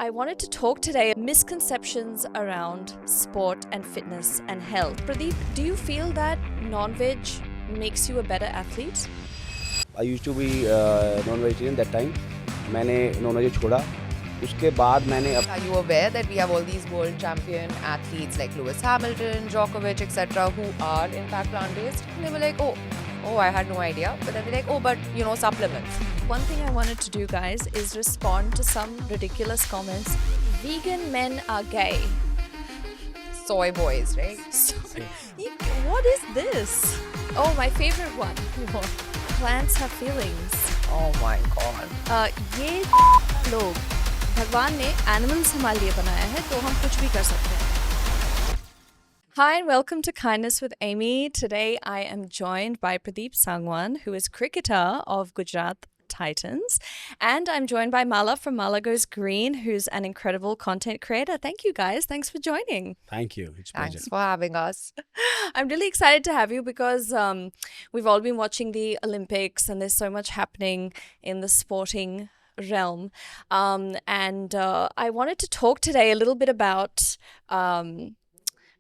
I wanted to talk today misconceptions around sport and fitness and health. Pradeep, do you feel that non-veg makes you a better athlete? I used to be non-vegetarian that time. मैंने non veg छोड़ा. उसके बाद मैंने Are you aware that we have all these world champion athletes like Lewis Hamilton, Djokovic, etc., who are in fact plant-based? And they were like, oh, I had no idea. But then they're like, oh, but you know, supplements. One thing I wanted to do, guys, is respond to some ridiculous comments. Vegan men are gay. Soy boys, right? What is this? Oh, my favorite one. Plants have feelings. Oh my god. ये लोग भगवान ने animals हमारे लिए बनाया है तो हम कुछ भी कर सकते हैं. Hi and welcome to Kindness with Amy. Today I am joined by Pradeep Sangwan, who is cricketer of Gujarat Titans, and I'm joined by Mala from Mala Goes Green, who's an incredible content creator. Thank you guys. Thanks for joining. Thank you. It's a pleasure. Thanks for having us. I'm really excited to have you because we've all been watching the Olympics and there's so much happening in the sporting realm. And I wanted to talk today a little bit about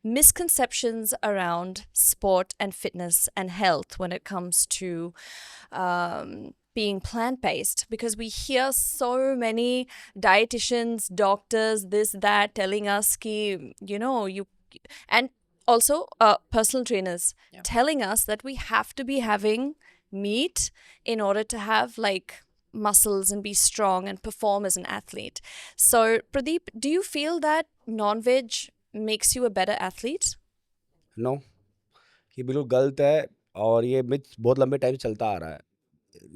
misconceptions around sport and fitness and health when it comes to being plant-based, because we hear so many dietitians, doctors, this, that, telling us ki, and also personal trainers telling us that we have to be having meat in order to have like muscles and be strong and perform as an athlete. So Pradeep, do you feel that non-veg makes you a better athlete? No, ये बिल्कुल गलत है और ये myth बहुत लंबे time से चलता आ रहा है.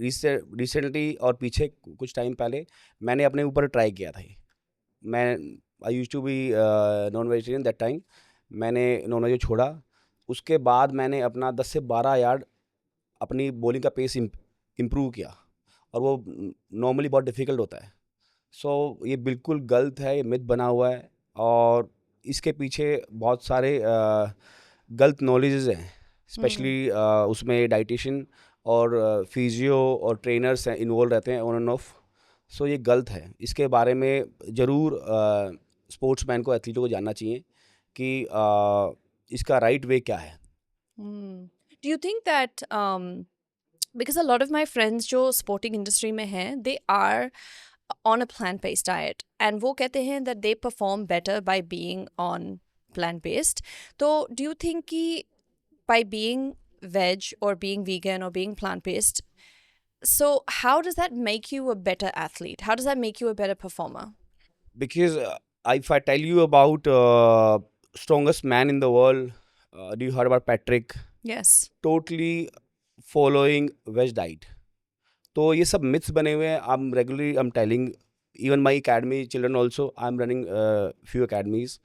रिसेंटली और पीछे कुछ टाइम पहले मैंने अपने ऊपर ट्राई किया था. I used to be non vegetarian that time. मैंने नॉन-वेज छोड़ा. उसके बाद मैंने अपना 10 से 12 यार्ड अपनी बॉलिंग का पेस इम्प्रूव किया और वो नॉर्मली बहुत डिफ़िकल्ट होता है. सो ये बिल्कुल गलत है, ये मिथ बना हुआ है और इसके पीछे बहुत सारे गलत नॉलेजेस हैं. स्पेशली उसमें डाइटिशियन और फिजियो और ट्रेनर्स हैं इन्वॉल्व रहते हैं ऑन एंड ऑफ. सो ये गलत है. इसके बारे में ज़रूर स्पोर्ट्समैन को, एथलीटों को जानना चाहिए कि इसका राइट वे क्या है. Do you think that because a lot of my friends जो sporting industry में हैं, they are on a plant-based diet and वो कहते हैं that they perform better by being on plant-based. तो do you think कि by being veg or being vegan or being plant-based, so how does that make you a better athlete? How does that make you a better performer? Because if I tell you about strongest man in the world, do you heard about Patrick? Yes. Totally following veg diet. तो ये सब myths बने हुए हैं. I'm telling even my academy children also. I'm running few academies.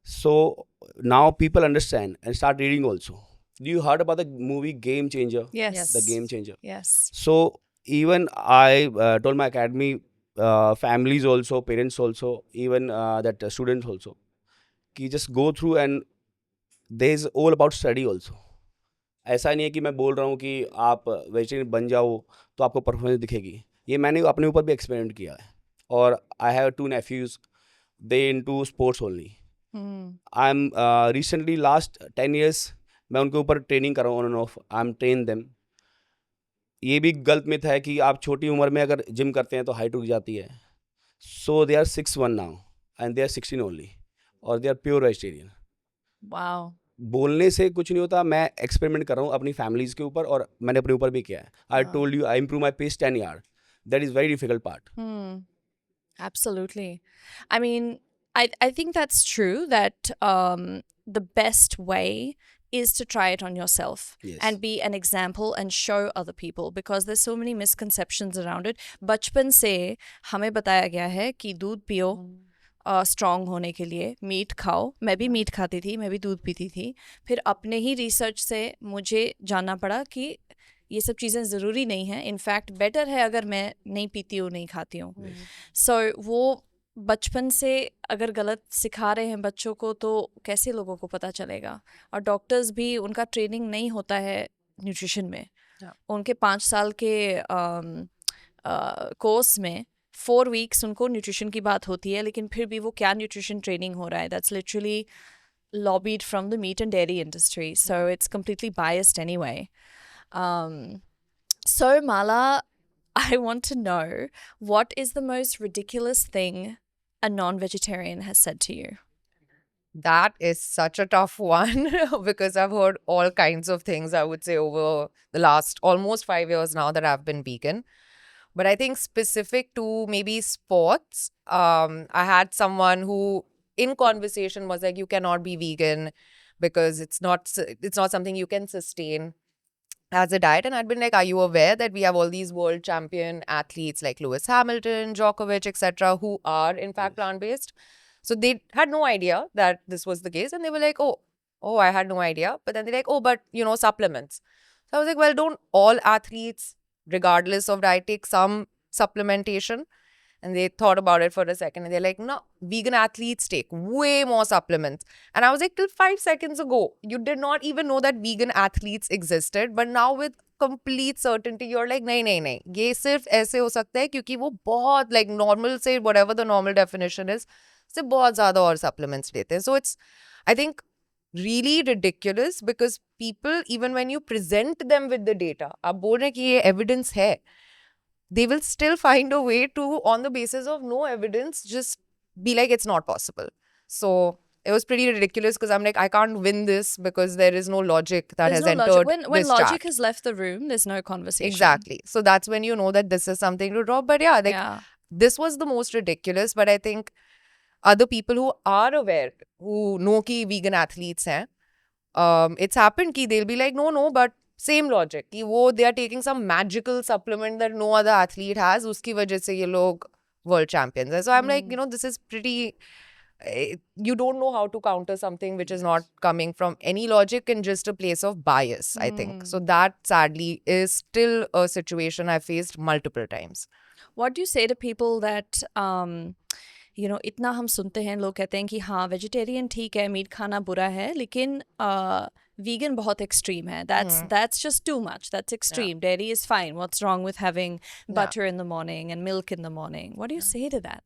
So now people understand and start reading also. Do you heard about the movie Game Changer? Yes. The Game Changer. Yes. So even I told my academy families also, parents also, even that students also, कि just go through and there is all about study also. ऐसा नहीं है कि मैं बोल रहा हूँ कि आप वेजिटेरियन बन जाओ तो आपको परफॉर्मेंस दिखेगी. ये मैंने अपने ऊपर भी एक्सपेरिमेंट किया है और I have 2 nephews, they into sports only. I am recently last 10 years मैं उनके ऊपर ट्रेनिंग कर रहा हूँ on and of. I am train them. ये भी गलत मिथ है कि आप छोटी उम्र में अगर जिम करते हैं तो हाइट रुक जाती है. So they are 6'1" now and they are 16 only और they are pure vegetarian. Wow. बोलने से कुछ नहीं होता. मैं एक्सपेरिमेंट कर रहा हूँ अपनी फैमिलीज के ऊपर और मैंने अपने ऊपर भी किया है. I told you I improve my pace 10 yard. That is very difficult part. Absolutely. I mean, I think that's true that the best way is to try it on yourself. Yes. And be an example and show other people, because there's so many misconceptions around it. बचपन से हमें बताया गया है कि दूध पियो strong होने के लिए, मीट खाओ. मैं भी मीट खाती थी, मैं भी दूध पीती थी. फिर अपने ही रिसर्च से मुझे जानना पड़ा कि ये सब चीज़ें ज़रूरी नहीं हैं. इनफैक्ट बेटर है अगर मैं नहीं पीती हूँ, नहीं खाती हूँ. सो वो बचपन से अगर गलत सिखा रहे हैं बच्चों को तो कैसे लोगों को पता चलेगा. और डॉक्टर्स भी, उनका ट्रेनिंग नहीं होता है न्यूट्रिशन में. उनके 5 साल के कोर्स में 4 weeks उनको न्यूट्रिशन की बात होती है, लेकिन फिर भी वो क्या न्यूट्रिशन ट्रेनिंग हो रहा है, that's literally lobbied from the meat and dairy industry, so it's completely biased anyway. um, so Mala, I want to know, what is the most ridiculous thing a non-vegetarian has said to you? That is such a tough one because I've heard all kinds of things, I would say, over the last almost 5 years now that I've been vegan. But I think specific to maybe sports, I had someone who in conversation was like, you cannot be vegan because it's not something you can sustain as a diet. And I'd been like, are you aware that we have all these world champion athletes like Lewis Hamilton, Djokovic, etc., who are in fact plant-based? So they had no idea that this was the case. And they were like, oh, I had no idea. But then they're like, oh, but supplements. So I was like, well, don't all athletes, regardless of diet, take some supplementation? And they thought about it for a second and they're like, no, vegan athletes take way more supplements. And I was like, till 5 seconds ago, you did not even know that vegan athletes existed. But now with complete certainty, you're like, nahi, ye sirf aise ho sakta hai kyunki wo bahut like normal say whatever the normal definition is, se bahut zyada aur supplements lete hain. So it's, I think, really ridiculous because people, even when you present them with the data, aap bol rahe ki ye evidence hai, they will still find a way to, on the basis of no evidence, just be like, it's not possible. So it was pretty ridiculous because I'm like, I can't win this because there is no logic that There's has no entered logic. When this logic chat. has left the room, there's no conversation. Exactly. So that's when you know that this is something to drop. But yeah, like this was the most ridiculous. But I think other people who are aware, who know ki vegan athletes hain, it's happened ki they'll be like, no, but same logic कि वो they are taking some magical supplement that no other athlete has, उसकी वजह से ये लोग world champions हैं. So I'm like, this is pretty, you don't know how to counter something which is not coming from any logic and just a place of bias, I think. So that sadly is still a situation I faced multiple times. What do you say to people that इतना हम सुनते हैं, लोग कहते हैं कि हाँ vegetarian ठीक है, मीट खाना बुरा है, लेकिन vegan बहुत extreme है. That's just too much. That's extreme. Dairy is fine. What's wrong with having butter in the morning and milk in the morning? What do you say to that?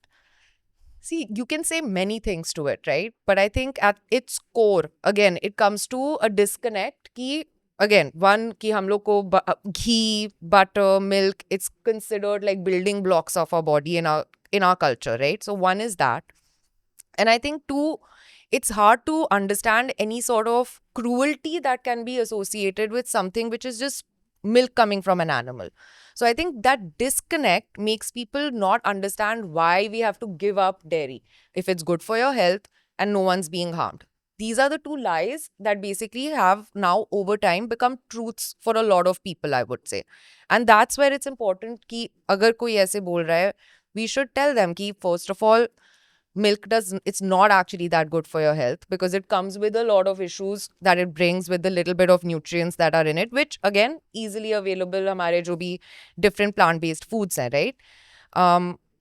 See, you can say many things to it, right? But I think at its core, again, it comes to a disconnect ki, again, one ki hum log ko ghee, butter, milk, it's considered like building blocks of our body in our culture, right? So one is that. And I think two, it's hard to understand any sort of cruelty that can be associated with something which is just milk coming from an animal. So I think that disconnect makes people not understand why we have to give up dairy if it's good for your health and no one's being harmed. These are the two lies that basically have now over time become truths for a lot of people, I would say. And that's where it's important ki agar koi aise bol raha hai, we should tell them ki first of all, it's not actually that good for your health because it comes with a lot of issues that it brings with the little bit of nutrients that are in it, which again, easily available hamare jo bhi different plant-based foods hai, right?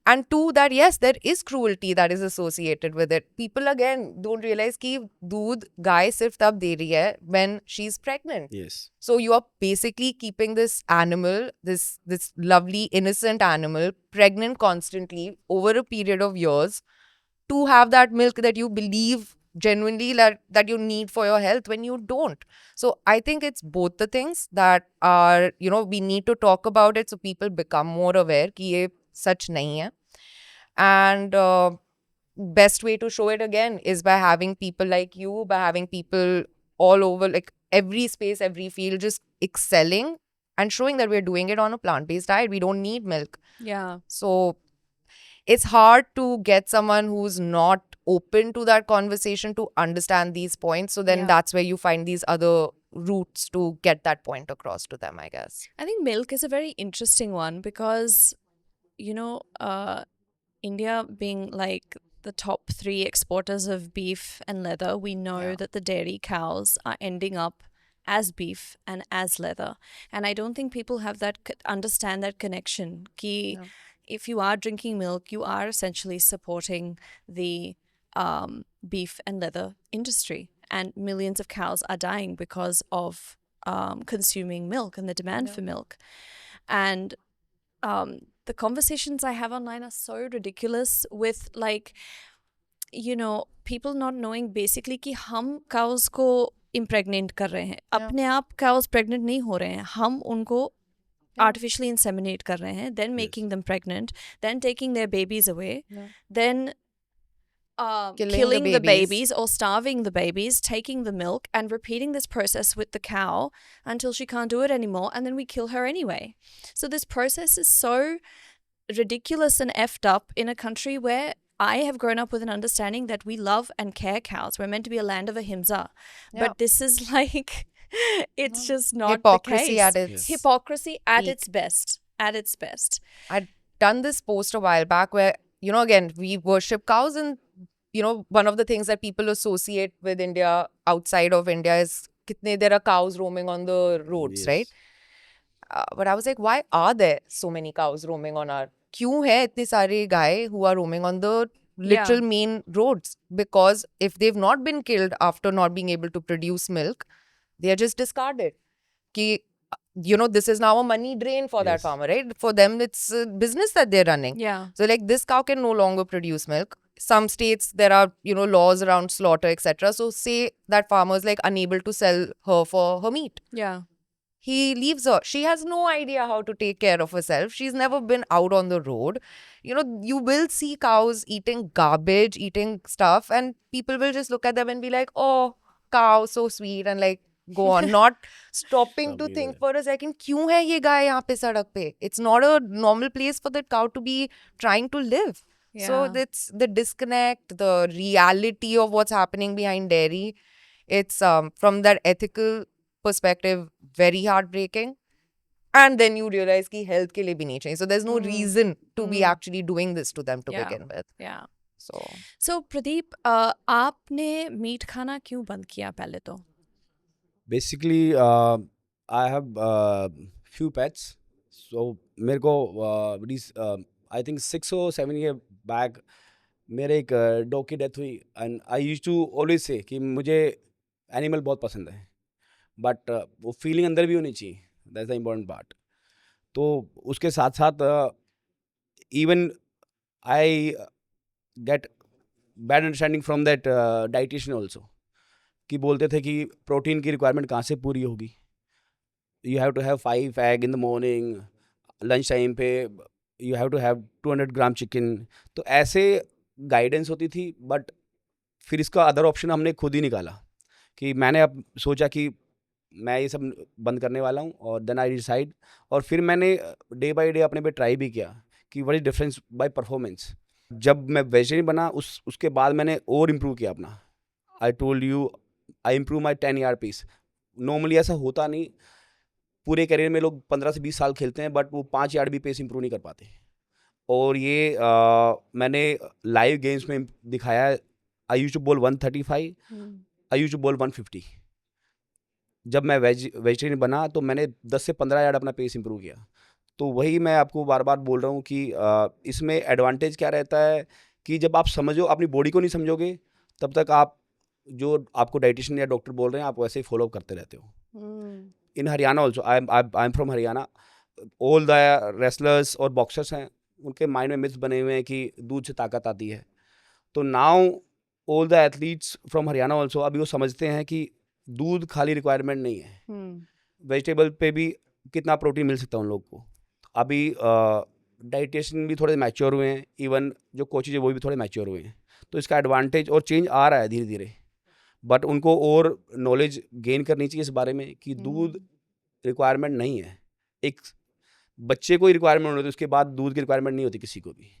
And two, that yes, there is cruelty that is associated with it. People again don't realize ki doodh gaay sirf tab de rahi hai when she's pregnant. Yes. So you are basically keeping this animal, this lovely innocent animal pregnant constantly over a period of years to have that milk that you believe genuinely that you need for your health when you don't. So I think it's both the things that are, we need to talk about it so people become more aware ki ye sach nahi hai. And best way to show it again is by having people like you, by having people all over, like every space, every field, just excelling and showing that we're doing it on a plant-based diet. We don't need milk. Yeah. So it's hard to get someone who's not open to that conversation to understand these points. So then that's where you find these other routes to get that point across to them, I guess. I think milk is a very interesting one because, India being like the top 3 exporters of beef and leather, we know that the dairy cows are ending up as beef and as leather. And I don't think people have that, understand that connection. Ki if you are drinking milk, you are essentially supporting the beef and leather industry. And millions of cows are dying because of consuming milk and the demand for milk. And the conversations I have online are so ridiculous with like, you know, people not knowing basically कि हम cows को impregnate कर रहे हैं. अपने आप cows pregnant नहीं हो रहे हैं. हम उनको artificially inseminate कर रहे हैं, then making them pregnant, then taking their babies away, then killing the babies or starving the babies, taking the milk and repeating this process with the cow until she can't do it anymore, and then we kill her anyway. So this process is so ridiculous and effed up in a country where I have grown up with an understanding that we love and care cows. We're meant to be a land of ahimsa. But this is like, it's just not hypocrisy the case. at its Hypocrisy at peak. its best. At its best. I'd done this post a while back where, you know, again, we worship cows, and, you know, one of the things that people associate with India outside of India is kitne there are cows roaming on the roads, right? But I was like, why are there so many cows roaming on our... Kyun hai itne sare guy who are roaming on the literal main roads? Because if they've not been killed after not being able to produce milk, they are just discarded. Ki, you know, this is now a money drain for that farmer, right? For them, it's a business that they're running. Yeah. So, like, this cow can no longer produce milk. Some states, there are, you know, laws around slaughter, etc. So, say that farmer is, like, unable to sell her for her meat. Yeah. He leaves her. She has no idea how to take care of herself. She's never been out on the road. You know, you will see cows eating garbage, eating stuff, and people will just look at them and be like, oh, cow, so sweet, and like, go on, not stopping to think for a second, kyun hai ye guy yahan pe sadak pe? It's not a normal place for that cow to be trying to live. Yeah. So that's the disconnect, the reality of what's happening behind dairy. It's from that ethical perspective, very heartbreaking. And then you realize ki health ke liye bhi nahi chahiye. So there's no reason to be actually doing this to them to begin with. Yeah. So Pradeep, आपने meet खाना क्यों बंद किया पहले तो? Basically, I have few pets. So मेरे को I think 6 or 7 years back मेरे एक डॉग की डेथ हुई, and I use to always say कि मुझे एनिमल बहुत पसंद है, बट वो फीलिंग अंदर भी होनी चाहिए. That's the important part. तो उसके साथ साथ even I get bad understanding from that dietitian also, कि बोलते थे कि प्रोटीन की रिक्वायरमेंट कहाँ से पूरी होगी. You have to have 5 egg in the morning, lunch time पे you have to have 200 gram chicken. तो ऐसे गाइडेंस होती थी, बट फिर इसका अदर ऑप्शन हमने खुद ही निकाला, कि मैंने अब सोचा कि मैं ये सब बंद करने वाला हूँ, और देन आई डिसाइड. और फिर मैंने डे बाय डे अपने पे ट्राई भी किया कि what is difference bye performance. जब मैं वेजिटेरियन बना उसके बाद मैंने और इम्प्रूव किया अपना. I told you, I improve my 10 yard pace. Normally ऐसा होता नहीं, पूरे करियर में लोग 15 से 20 साल खेलते हैं, बट वो 5 यार्ड भी पेस इम्प्रूव नहीं कर पाते. और ये मैंने लाइव गेम्स में दिखाया है. I use to bowl 135, I use to bowl 150. जब मैं वेजिटेरियन बना तो मैंने 10 से 15 यार्ड अपना पेस इम्प्रूव किया. तो वही मैं आपको बार बार बोल रहा हूँ कि इसमें एडवांटेज क्या रहता है कि जब आप समझो, अपनी बॉडी को नहीं समझोगे, तब तक आप जो आपको डाइटिशियन या डॉक्टर बोल रहे हैं आप वैसे ही फॉलो करते रहते हो. In Haryana also, I am from Haryana. All the wrestlers और बॉक्सर्स हैं, उनके माइंड में मिथ्स बने हुए हैं कि दूध से ताकत आती है. तो now all the athletes from Haryana also अभी वो समझते हैं कि दूध खाली रिक्वायरमेंट नहीं है, वेजिटेबल पे भी कितना प्रोटीन मिल सकता है उन लोग को. अभी डाइटिशियन भी थोड़े मैच्योर हुए हैं, इवन जो कोचेज है वो भी थोड़े मैच्योर हुए हैं. तो इसका एडवांटेज और चेंज आ रहा है धीरे धीरे, बट उनको और नॉलेज गेन करनी चाहिए इस बारे में कि दूध रिक्वायरमेंट नहीं है. एक बच्चे को ही रिक्वायरमेंट होती है, उसके बाद दूध की रिक्वायरमेंट नहीं होती किसी को भी.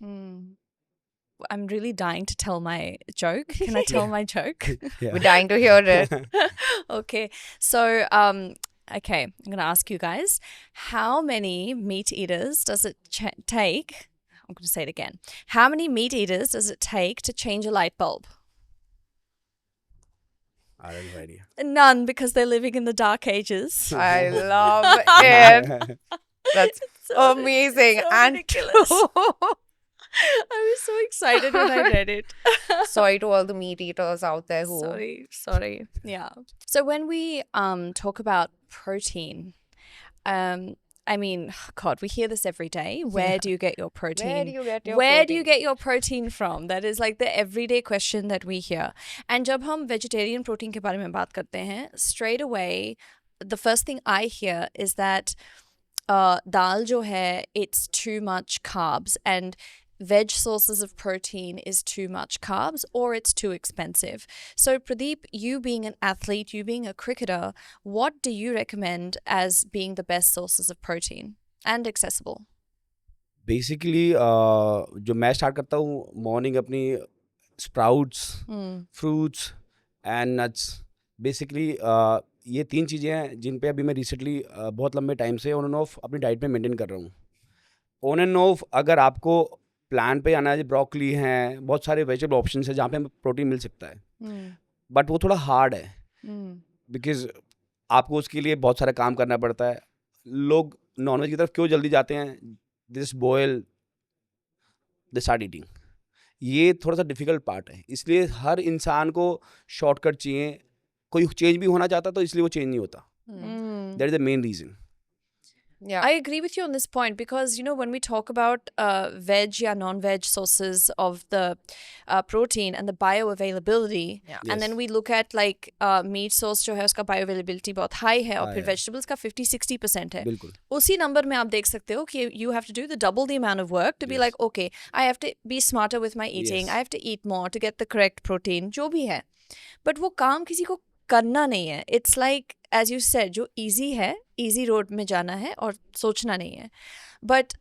I'm really dying to tell my joke. Can I tell my joke? Yeah. we're dying to hear it. Okay. So, okay, I'm going to ask you guys, how many meat eaters does it take? I'm going to say it again. How many meat eaters does it take to change a light bulb? I have no idea. None, because they're living in the dark ages. I love it. That's So amazing. so And ridiculous. I was so excited when I read it. sorry to all the meat eaters out there who... Sorry. Yeah. So when we talk about protein, I mean, God, we hear this every day. Where do you get your protein? Where do you get your Where do you protein? get your protein from? That is like the everyday question that we hear. And जब हम vegetarian protein के बारे में बात करते हैं, straight away, the first thing I hear is that dal जो है, it's too much carbs, and veg sources of protein is too much carbs, or it's too expensive. So Pradeep, you being an athlete, you being a cricketer, what do you recommend as being the best sources of protein and accessible? Basically जो मैं start करता हूँ morning अपनी sprouts fruits and nuts basically ये 3 चीज़ें हैं जिन पे अभी मैं रिसेंटली बहुत लंबे टाइम से ऑन एंड ऑफ अपनी डाइट में मेंटेन कर रहा हूँ. ऑन एंड ऑफ अगर आपको प्लान पे आना है, ब्रोकली हैं, बहुत सारे वेजिटेबल ऑप्शन है जहाँ पे हमें प्रोटीन मिल सकता है, बट वो थोड़ा हार्ड है बिकॉज आपको उसके लिए बहुत सारा काम करना पड़ता है. लोग नॉनवेज की तरफ क्यों जल्दी जाते हैं? This boil they start eating. ये थोड़ा सा डिफिकल्ट पार्ट है, इसलिए हर इंसान को शॉर्टकट चाहिए. कोई चेंज भी होना चाहता तो इसलिए वो चेंज नहीं होता. That is the main reason. Yeah. I agree with you on this point because, you know, when we talk about veg or non-veg sources of the protein and the bioavailability, Yeah. and then Yes. we look at like meat source जो है उसका bioavailability बहुत high है और High फिर है. vegetables का 50-60% है. बिल्कुल. उसी नंबर में आप देख सकते हो कि you have to do the double the amount of work to be Yes. like, okay, I have to be smarter with my eating. Yes. I have to eat more to get the correct protein, जो भी है. But वो काम किसी को करना नहीं है. It's like, as you said, जो easy है, easy road में जाना है और सोचना नहीं है. But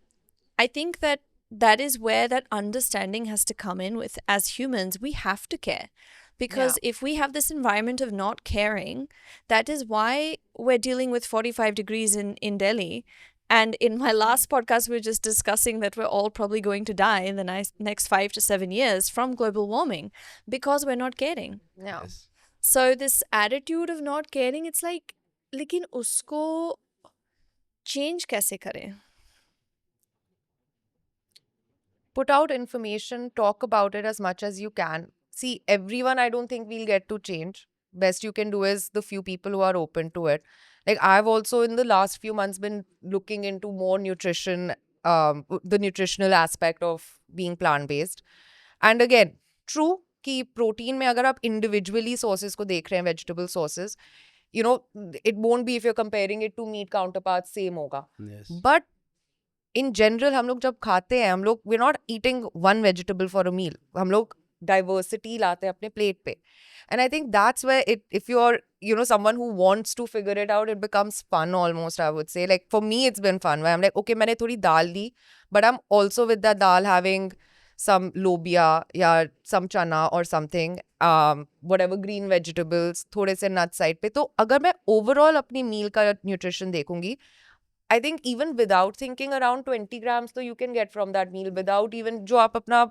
I think that that is where that understanding has to come in with, as humans, we have to care. Because if we have this environment of not caring, that is why we're dealing with 45 degrees in Delhi. And in my last podcast, we were just discussing that we're all probably going to die in the next 5 to 7 years from global warming because we're not caring. Yeah. Yes. So this attitude of not caring, it's like, लेकिन उसको change कैसे करें? Put out information, talk about it as much as you can. See, everyone, I don't think we'll get to change. Best you can do is the few people who are open to it. Like, I've also in the last few months been looking into more nutrition, the nutritional aspect of being plant-based. And again, true कि protein में अगर आप individually sources को देख रहे हैं, vegetable sources, you know, it won't be if you're comparing it to meat counterparts, same होगा. Yes. But in general, हम लोग जब खाते हैं, हम लोग we're not eating one vegetable for a meal. हम लोग diversity लाते हैं अपने plate पे. And I think that's where it, if you're, you know, someone who wants to figure it out, it becomes fun almost, I would say. Like, for me, it's been fun where I'm like, okay, मैंने थोड़ी दाल ली, but I'm also with that dal having some lobia, yeah, some chana or something, whatever green vegetables, थोड़े से nut side पे. तो अगर मैं overall अपनी meal का nutrition देखूंगी, I think even without thinking around 20 grams, तो you can get from that meal without even जो आप अपना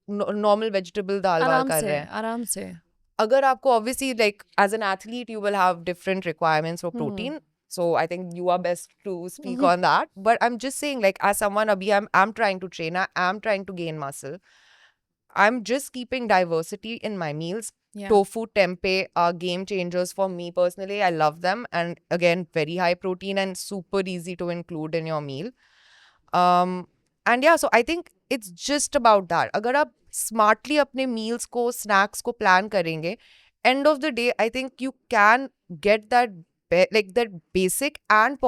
normal vegetable दाल वाल कर रहे हैं. आराम से. अगर आपको obviously like as an athlete you will have different requirements for protein. So I think you are best to speak on that. But I'm just saying, like, as someone abhi, I'm trying to train, I'm trying to gain muscle. I'm just keeping diversity in my meals. Yeah. Tofu, tempeh are game changers for me personally. I love them. And again, very high protein and super easy to include in your meal. And yeah, so I think it's just about that. Agar aap smartly apne meals ko, snacks ko plan karenge, end of the day, I think you can get that like that basic and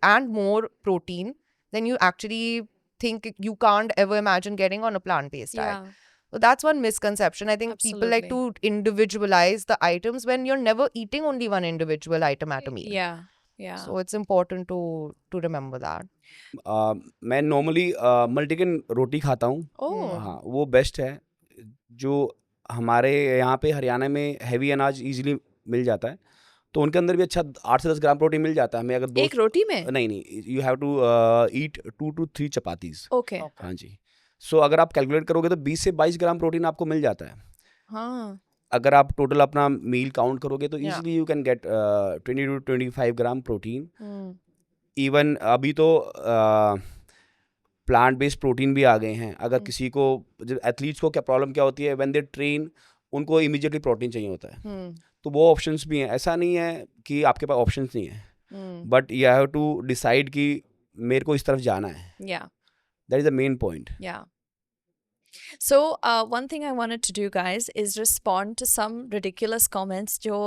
and more protein than you actually think you can't ever imagine getting on a plant-based diet. Yeah. So that's one misconception. I think people like to individualize the items when you're never eating only one individual item at a meal. Yeah. Yeah. So it's important to remember that. मैं normally multigrain रोटी खाता हूँ. Oh. हाँ, वो best है. जो हमारे यहाँ पे हरियाणा में हैवी अनाज इजीली मिल जाता है, तो उनके अंदर भी अच्छा 8 से 10 ग्राम प्रोटीन मिल जाता है हमें. अगर एक रोटी में? नहीं, you have to eat 2 to 3 chapatis. Okay. हाँ जी. सो अगर आप कैलकुलेट करोगे तो 20 से 22 ग्राम प्रोटीन आपको मिल जाता है. हाँ. अगर आप टोटल अपना मील काउंट करोगे तो easily you can get 20 to 25 gram protein. Even अभी तो प्लांट बेस्ड प्रोटीन भी आ गए हैं. अगर किसी को, एथलीट्स को क्या प्रॉब्लम क्या होती है, व्हेन दे ट्रेन उनको इमीडिएटली प्रोटीन चाहिए होता है, तो वो ऑप्शंस भी हैं. ऐसा नहीं है कि आपके पास ऑप्शंस नहीं है. But you have to decide कि मेरे को इस तरफ जाना है. Yeah. That is the main point. Yeah. So, one thing I wanted to do, guys, is respond to some ridiculous comments जो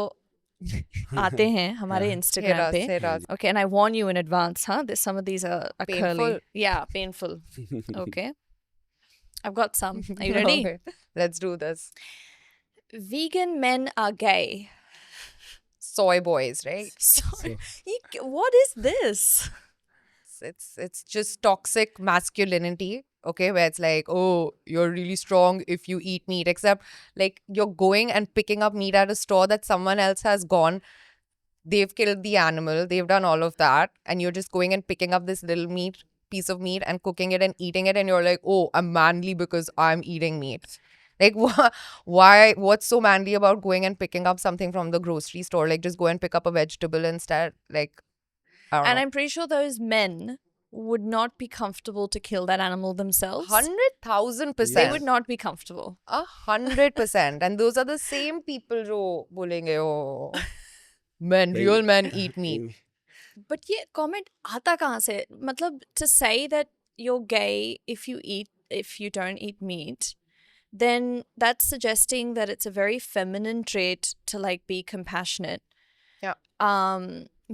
आते हैं हमारे Instagram पे. Hit us. Okay, and I warn you in advance, huh? There's some of these are curly. Painful. Yeah, painful. Okay. I've got some. Are you ready? Okay, let's do this. Vegan men are gay. Soy boys, right? Sorry. What is this? It's just toxic masculinity, okay, where it's like, oh, you're really strong if you eat meat, except like you're going and picking up meat at a store that someone else has gone, they've killed the animal, they've done all of that, and you're just going and picking up this little piece of meat and cooking it and eating it, and you're like, oh, I'm manly because I'm eating meat. Like, why? What's so manly about going and picking up something from the grocery store? Like, just go and pick up a vegetable instead. Like, I don't And know. I'm pretty sure those men would not be comfortable to kill that animal themselves. 100,000%. They would not be comfortable. 100%. And those are the same people who बोलेंगे, oh, men, real men eat meat. But ये comment आता कहाँ से? मतलब to say that you're gay if you don't eat meat, then that's suggesting that it's a very feminine trait to like be compassionate. Yeah.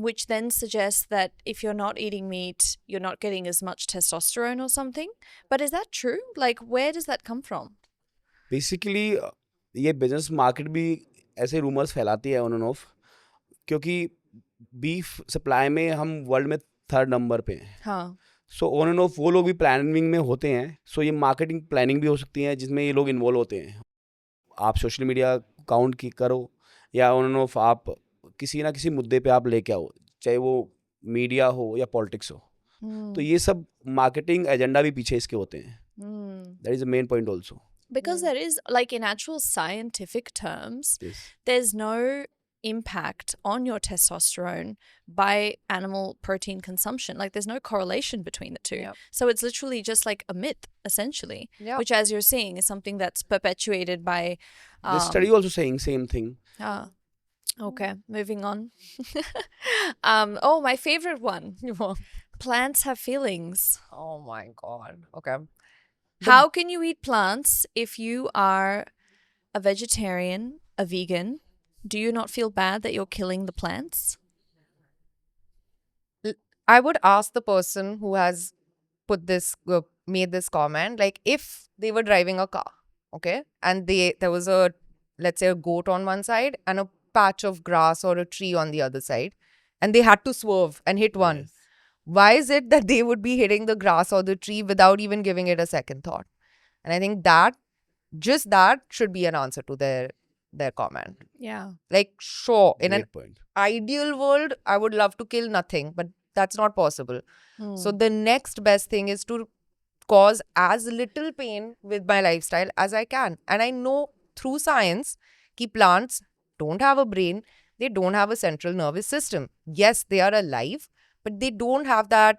Which then suggests that if you're not eating meat, you're not getting as much testosterone or something. But is that true? Like, where does that come from? Basically ये business market भी ऐसे rumours फैलाती है on and of, क्योंकि beef supply में हम world में 3rd number पे हैं. हाँ. सो ऑन एंड ऑफ वो लोग भी प्लानिंग में होते हैं. सो ये मार्केटिंग प्लानिंग भी हो सकती है जिसमें ये लोग इन्वॉल्व होते हैं. आप सोशल मीडिया काउंट की करो या ऑन एंड ऑफ आप किसी ना किसी मुद्दे पे आप लेके आओ, चाहे वो मीडिया हो या पॉलिटिक्स हो. तो ये सब मार्केटिंग एजेंडा भी पीछे इसके होते हैं. That is the main point also. Because there is, like, in actual scientific terms, there's no impact on your testosterone by animal protein consumption. Like, there's no correlation between the two. Yep. So it's literally just like a myth, essentially, Yeah. which, as you're saying, is something that's perpetuated by. This study also saying same thing. Okay, moving on. Oh, my favorite one. Plants have feelings. Oh my God. Okay. How can you eat plants if you are a vegetarian, a vegan? Do you not feel bad that you're killing the plants? I would ask the person who has put this, made this comment, like if they were driving a car, okay, and there was a, let's say, a goat on one side and a patch of grass or a tree on the other side, and they had to swerve and hit one. Yes. Why is it that they would be hitting the grass or the tree without even giving it a second thought? And I think that, just that should be an answer to their comment. Yeah. Like, sure, in an Great point. ideal world, I would love to kill nothing, but that's not possible. So the next best thing is to cause as little pain with my lifestyle as I can. And I know through science that plants don't have a brain, they don't have a central nervous system. Yes, they are alive, but they don't have that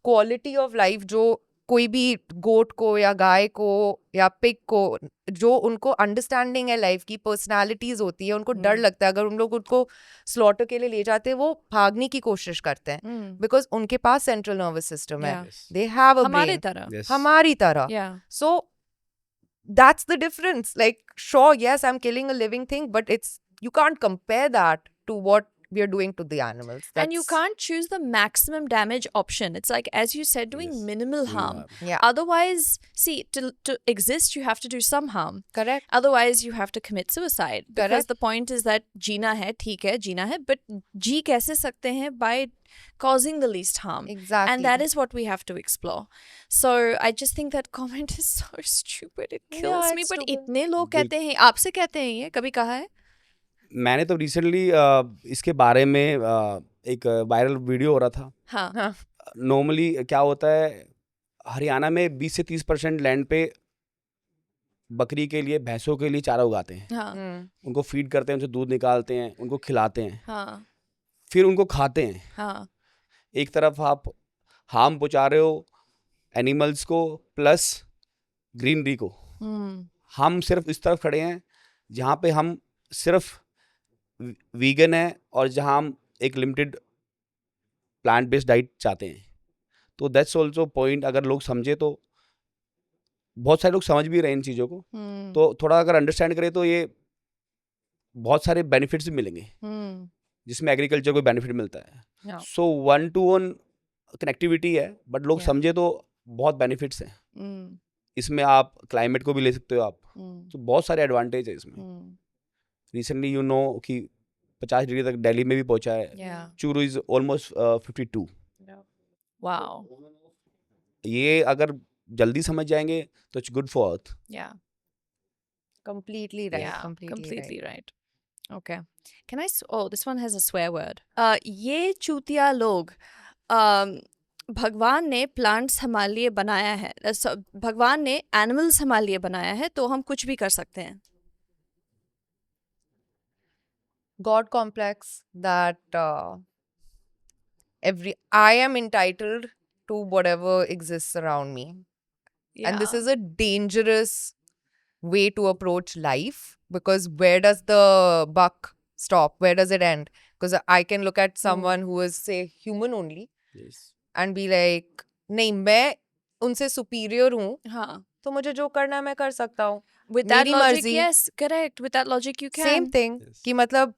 quality of life जो कोई भी गोट को या गाय को या pig को, जो उनको अंडरस्टैंडिंग है लाइफ की, पर्सनालिटीज होती है, उनको डर लगता है अगर उन लोग उनको स्लॉटर के लिए ले जाते हैं, वो भागने की कोशिश करते हैं बिकॉज उनके पास सेंट्रल नर्वस सिस्टम है. दे हैव अ हमारे ब्रेन तरह. Yes. हमारी तरह. Yeah. So that's the difference. Like, sure, yes, I'm killing a living thing, but it's, you can't compare that to what we are doing to the animals. And you That's- can't choose the maximum damage option. It's like, as you said, doing Yes. minimal harm. Yeah, Otherwise, see, to exist, you have to do some harm. correct. Otherwise, you have to commit suicide. Because Correct. the point is that जीना है, ठीक है, जीना है, but जी कैसे सकते हैं? By causing the least harm. Exactly. And that is what we have to explore. So I just think that comment is so stupid. It kills me. it's But stupid. इतने लोग कहते हैं, आपसे कहते हैं ये, कभी कहा है? मैंने तो रिसेंटली इसके बारे में एक वायरल वीडियो हो रहा था. हाँ. नॉर्मली क्या होता है, हरियाणा में 20 से 30% लैंड पे बकरी के लिए, भैंसों के लिए चारा उगाते हैं. हाँ. उनको फीड करते हैं, उनसे दूध निकालते हैं, उनको खिलाते हैं, हाँ. फिर उनको खाते हैं. हाँ. एक तरफ आप हार्म पहुंचा रहे हो एनिमल्स को प्लस ग्रीनरी को. हम सिर्फ इस तरफ खड़े हैं जहाँ पे हम सिर्फ वीगन है और जहाँ हम एक लिमिटेड प्लांट बेस्ड डाइट चाहते हैं, तो दैट्स ऑल्सो पॉइंट। अगर लोग समझे तो, बहुत सारे लोग समझ भी रहे हैं इन चीज़ों को, तो थोड़ा अगर अंडरस्टैंड करें तो ये बहुत सारे बेनिफिट्स भी मिलेंगे, जिसमें एग्रीकल्चर को बेनिफिट मिलता है। Yeah. सो 1-to-1 कनेक्टिविटी है, बट लोग Yeah. समझे तो बहुत बेनिफिट्स हैं इसमें। आप क्लाइमेट को भी ले सकते हो आप, तो बहुत सारे एडवांटेज है इसमें। रिसेंटली यू नो कि 50 डिग्री तक दिल्ली में भी पहुंचा है। Yeah. Churu is almost 52। Wow. ये अगर जल्दी समझ जाएंगे तो it's good for earth. Yeah. Completely right. Yeah, Completely right. right. Okay. Can I? Oh, this one has a swear word. ये चूतिया लोग, भगवान ने प्लांट्स हमारे लिए बनाया है, भगवान ने एनिमल्स हमारे लिए बनाया है, तो हम कुछ भी कर सकते हैं। God complex that I am entitled to whatever exists around me. And this is a dangerous way to approach life, because where does the buck stop? Where does it end? Because I can look at someone who is, say, human only and be like, नहीं, मैं उनसे superior हूँ, हाँ, तो मुझे जो करना है मैं कर सकता हूँ। with that मेरी logic, मर्जी। yes, correct. With that logic, you can. Same thing. Yes. कि मतलब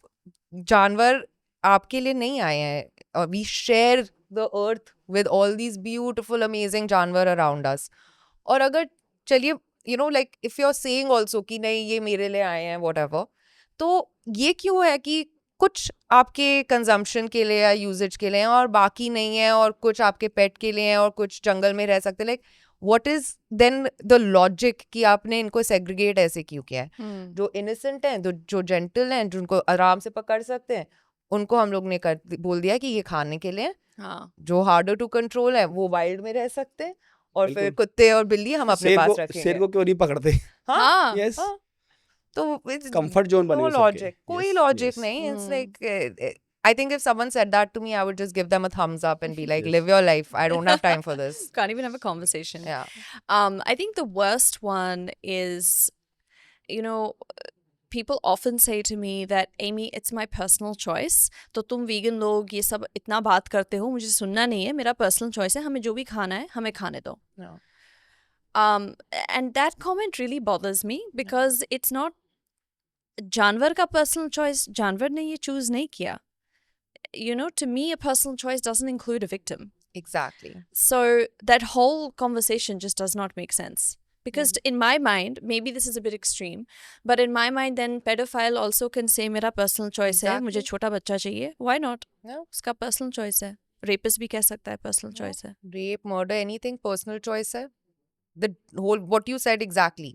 जानवर आपके लिए नहीं आए हैं। We share the earth with all these beautiful, amazing जानवर around us. और अगर चलिए, you know, like if you're saying also कि नहीं ये मेरे लिए आए हैं whatever, तो ये क्यों है कि कुछ आपके कंजम्पशन के लिए या यूजेज के लिए हैं और बाकी नहीं है, और कुछ आपके पेट के लिए हैं और कुछ जंगल में रह सकते हैं। Like what is then the logic कि आपने इनको सेग्रीगेट ऐसे क्यों किया है? जो इनोसेंट हैं, जो जेंटल हैं, जिनको आराम से पकड़ सकते हैं, उनको हम लोग ने बोल दिया कि ये खाने के लिए। हाँ, जो हार्डर टू कंट्रोल है वो वाइल्ड में रह सकते हैं, और फिर बिल्कुल। कुत्ते और बिल्ली हम अपने पास रखेंगे। शेर को क्यों नहीं पकड़ते? हाँ, यस, हाँ, तो कंफर्ट जोन बने no हुए सबके। logic, कोई Yes, logic yes. नहीं। It's like I think if someone said that to me, I would just give them a thumbs up and be like, Yes. live your life. I don't have time for this. can't even have a conversation. Yeah. I think the worst one is, you know, people often say to me that, Amy, it's my personal choice. तो तुम vegan लोग ये सब इतना बात करते हो, मुझे सुनना नहीं है, मेरा personal choice है, हमें जो भी खाना है हमें खाने दो। No. And that comment really bothers me, because it's not जानवर का personal choice, जानवर ने ये choose नहीं किया। You know, to me, a personal choice doesn't include a victim. Exactly. So that whole conversation just does not make sense. Because in my mind, maybe this is a bit extreme, but in my mind, then pedophile also can say, मेरा personal choice है, मुझे Exactly. छोटा बच्चा चाहिए. Why not? No. उसका personal choice है. Rapist भी कह सकता है personal choice है. Rape, murder, anything, personal choice है. The whole, what you said exactly.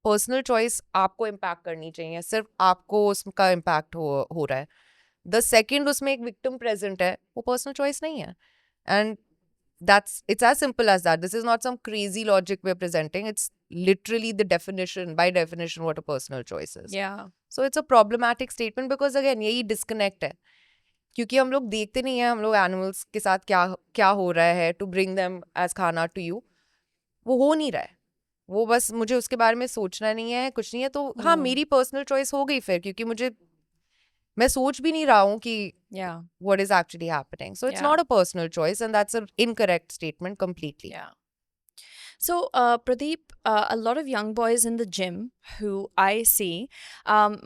Personal choice आपको impact करनी चाहिए, सिर्फ आपको उसका impact हो रहा है. The second उसमें एक victim present है, वो personal choice नहीं है. And it's as simple as that. This is not some crazy logic we're presenting. It's literally the definition, by definition, what a personal choice is. Yeah. So it's a problematic statement, because again यही disconnect है, क्योंकि हम लोग देखते नहीं हैं हम लोग animals के साथ क्या हो रहा है to bring them as खाना to you. वो हो नहीं रहा है, वो बस मुझे उसके बारे में सोचना नहीं है, कुछ नहीं है, तो हाँ मेरी personal choice हो गई फिर, क्योंकि मैं सोच भी नहीं रहा हूँ कि Yeah. what is actually happening. So it's Yeah. not a personal choice, and that's an incorrect statement completely. Yeah. So, Pradeep, a lot of young boys in the gym who I see,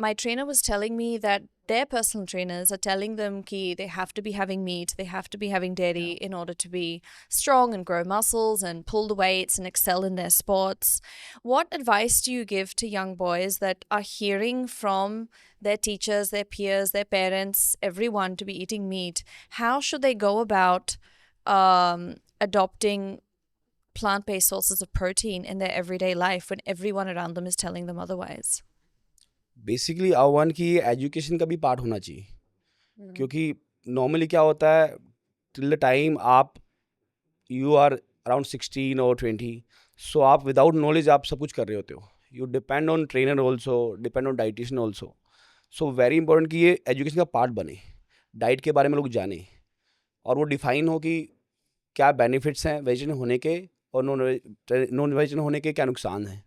my trainer was telling me that their personal trainers are telling them ki they have to be having meat, they have to be having dairy in order to be strong and grow muscles and pull the weights and excel in their sports. What advice do you give to young boys that are hearing from their teachers, their peers, their parents, everyone to be eating meat? How should they go about adopting plant-based sources of protein in their everyday life when everyone around them is telling them otherwise? Basically आह्वान की education का भी part होना चाहिए, क्योंकि normally क्या होता है, टिल द टाइम आप यू आर अराउंड 16 और 20, सो आप विदाउट नॉलेज आप सब कुछ कर रहे होते हो. You depend on trainer also, depend on dietitian also. So very important कि ये एजुकेशन का पार्ट बने, डाइट के बारे में लोग जाने, और वो डिफाइन हो कि क्या बेनिफिट्स हैं वेजिटेरियन होने के और नॉन वेजिटेरियन होने के, क्या नुकसान हैं,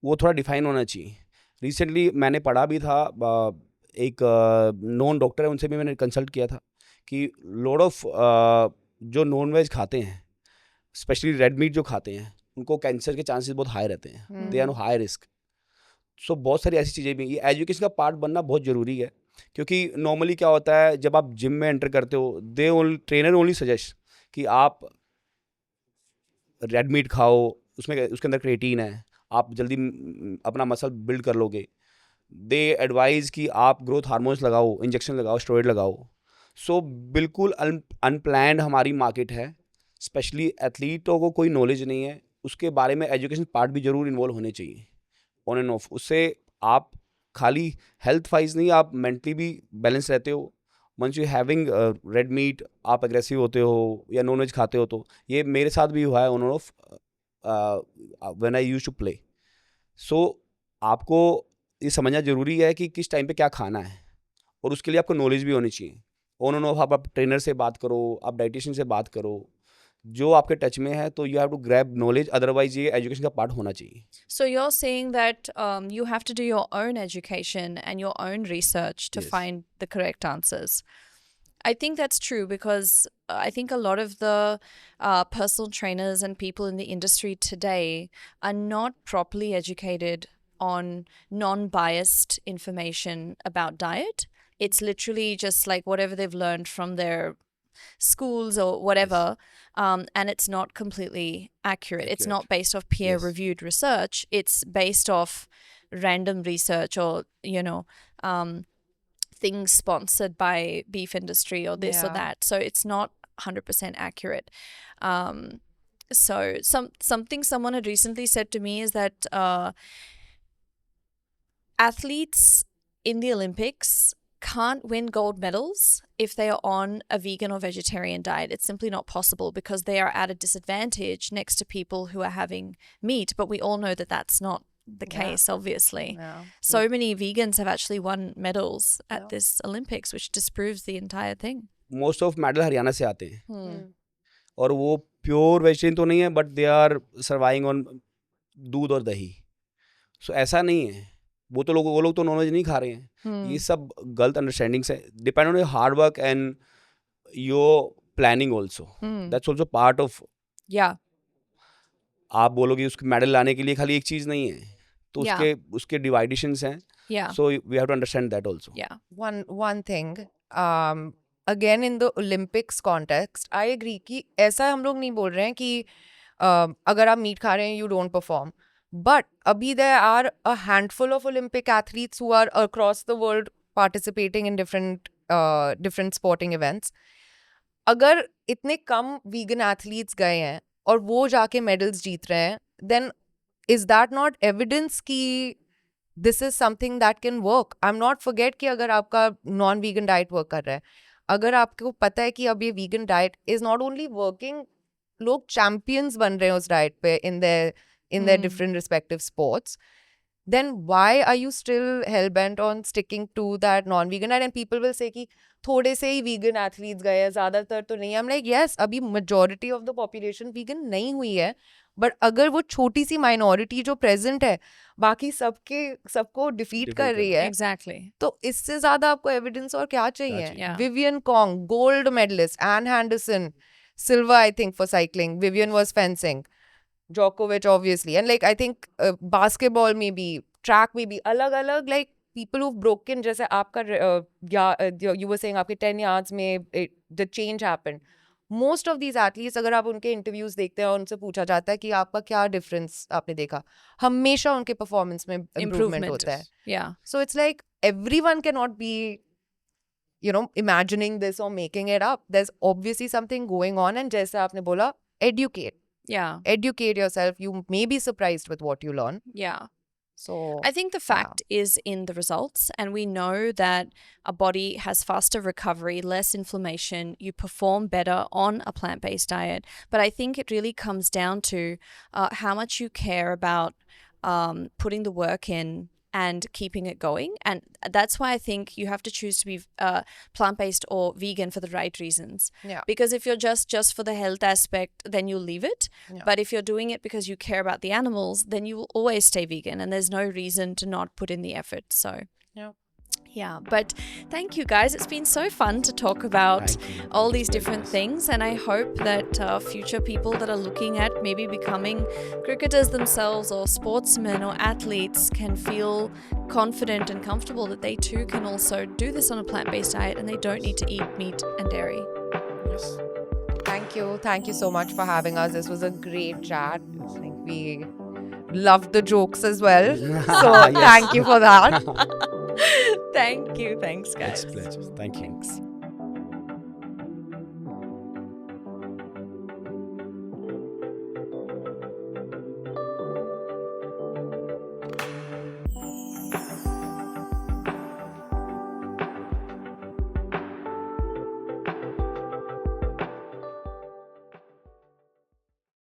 वो थोड़ा डिफाइन होना चाहिए. रिसेंटली मैंने पढ़ा भी था, एक नॉन डॉक्टर है, उनसे भी मैंने कंसल्ट किया था कि लोड ऑफ जो नॉन वेज खाते हैं, स्पेशली रेड मीट जो खाते हैं, उनको कैंसर के चांसेस बहुत हाई रहते हैं, they are no high risk. So बहुत सारी ऐसी चीज़ें भी, ये एजुकेशन का पार्ट बनना बहुत ज़रूरी है. क्योंकि नॉर्मली क्या होता है, जब आप जिम में एंटर करते हो, they only trainer only suggest कि आप रेड मीट खाओ, उसमें उसके अंदर क्रिएटिन है, आप जल्दी अपना मसल बिल्ड कर लोगे. दे एडवाइज कि आप ग्रोथ हार्मोन्स लगाओ, इंजेक्शन लगाओ, स्टेरॉइड लगाओ. सो बिल्कुल अनप्लैंड हमारी मार्केट है. स्पेशली एथलीटों को कोई नॉलेज नहीं है, उसके बारे में एजुकेशन पार्ट भी ज़रूर इन्वॉल्व होने चाहिए, ऑन एंड ऑफ. उससे आप खाली हेल्थ वाइज नहीं, आप मेंटली भी बैलेंस रहते हो. Once you having red meat, आप एग्रेसिव होते हो या नॉन वेज खाते हो, तो ये मेरे साथ भी हुआ है on and off when I used to play. So आपको ये समझना ज़रूरी है कि किस टाइम पे क्या खाना है, और उसके लिए आपको नॉलेज भी होनी चाहिए. ऑन एंड ऑफ आप ट्रेनर से बात करो, आप डाइटिशियन से बात करो, जो आपके टच में है, तो you have to grab knowledge. Otherwise ये एजुकेशन का पार्ट होना चाहिए. So you're saying that you have to do your own education and your own research to Yes. find the correct answers. I think that's true because I think a lot of the personal trainers and people in the industry today are not properly educated on non-biased information about diet. It's literally just like whatever they've learned from their schools or whatever, and it's not completely accurate. It's not based off peer-reviewed research. It's based off random research or, you know, things sponsored by beef industry or this or Yeah. that. So it's not 100% accurate. So something someone had recently said to me is that athletes in the Olympics can't win gold medals if they are on a vegan or vegetarian diet. It's simply not possible because they are at a disadvantage next to people who are having meat. But we all know that that's not the Yeah. case, obviously. Yeah. So many vegans have actually won medals at Yeah. this Olympics, which disproves the entire thing. Most of medal Haryana से आते हैं, Hmm. और वो pure vegetarian तो नहीं है, but they are surviving on दूध और दही. सो ऐसा नहीं है, वो लोग तो नॉनवेज नहीं खा रहे हैं. ये सब गलत अंडरस्टैंडिंग्स है. Depend on your hard work and your planning also. That's also part of. Yeah. आप बोलोगे उसके मेडल लाने के लिए खाली एक चीज़ नहीं है, तो Yeah. उसके डिवाइडेशंस हैं. Yeah. So we have to understand that also. Yeah. One thing, again in the Olympics context, I agree कि ऐसा हम लोग नहीं बोल रहे हैं कि अगर आप मीट खा रहे हैं you don't perform. But अभी there are a handful of Olympic athletes who are across the world participating in different sporting events. अगर इतने कम vegan athletes गए हैं और वो जाके medals जीत रहे हैं, then is that not evidence कि this is something that can work? I'm not forget कि अगर आपका non-vegan diet work कर रहा है, अगर आपको पता है कि अब ये vegan diet is not only working, लोग champions बन रहे हैं उस diet पे in their different respective sports, then why are you still hell-bent on sticking to that non-vegan diet? And people will say कि थोड़े से ही vegan athletes गए हैं, ज़्यादातर तो नहीं. I'm like, yes, अभी majority of the population vegan नहीं हुई है, but अगर वो छोटी सी minority जो present है, बाकी सबको defeat कर रही है, Exactly. तो इससे ज़्यादा आपको evidence और क्या चाहिए? Yeah. Vivian Kong, gold medalist, Anne Henderson, silver I think for cycling, Vivian was fencing, Djokovic obviously, and like I think basketball में भी, track में भी, अलग-अलग like people who've broken, जैसे आपका you were saying आपके 10 yards में the change happened. Most of these athletes, अगर आप उनके interviews देखते हैं और उनसे पूछा जाता है कि आपका क्या difference आपने देखा, हमेशा उनके performance में improvement होता है. Yeah. So it's like everyone cannot be, you know, imagining this or making it up. There's obviously something going on, and जैसे आपने बोला, educate yourself. You may be surprised with what you learn. Yeah. So I think the fact is in the results, and we know that a body has faster recovery, less inflammation, you perform better on a plant-based diet. But I think it really comes down to how much you care about putting the work in and keeping it going. And that's why I think you have to choose to be plant-based or vegan for the right reasons. Yeah. Because if you're just for the health aspect, then you'll leave it. Yeah. But if you're doing it because you care about the animals, then you will always stay vegan, and there's no reason to not put in the effort. So Yeah. Yeah, but thank you guys. It's been so fun to talk about Thank you. all these Very different nice. things, and I hope that future people that are looking at maybe becoming cricketers themselves or sportsmen or athletes can feel confident and comfortable that they too can also do this on a plant-based diet and they don't need to eat meat and dairy. Yes. Thank you. Thank you so much for having us. This was a great chat. I think we loved the jokes as well. So Yes. thank you for that. Thank you. Thanks, guys. It's a pleasure. Thank you. Thanks.